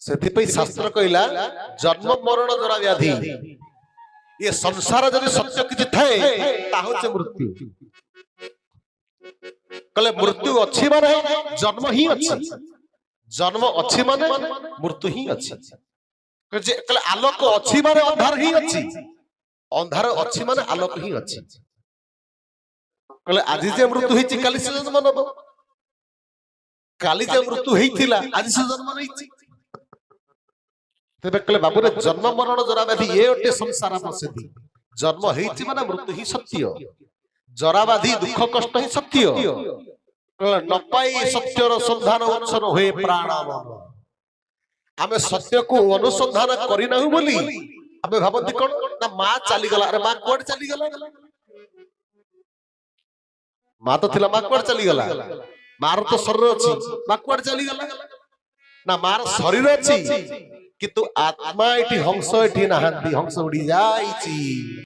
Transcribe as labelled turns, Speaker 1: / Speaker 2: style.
Speaker 1: से शास्त्र कहला जन्म मरण जरा व्याधि ये संसार जब सत्य किसी थाए मृत्यु कले मृत्यु अच्छी माने जन्म ही अच्छी जन्म अच्छी माने मृत्यु ही अच्छी कले आलोक अच्छी माने अंधार ही अच्छी अंधार अच्छी माने आलोक ही अच्छी कले आज जे मृत्यु होईची काली से जन्म नब काली जे मृत्यु होईथिला आज से जन्म नैची तेबे कले बाबू रे जन्म मरण जरा व्याधि ये ओटे संसार प्रसिद्धि जन्म होईची माने मृत्यु ही सत्य जरा व्याधि दुख कष्ट ही सत्य न पाई सत्यर संधान उत्सव हुए प्राण आमे सत्य को अनुसंधान करिना बोली आमे भाबंती कोन ना मां चली गला अरे मां कोड चली गला मां तो थिला मां कोड चली गला मार तो शरीर अछि मां कोड चली गला ना मार शरीर अछि किंतु आत्मा एठी हंस एठी नहांती हंस उड़ी जाईची।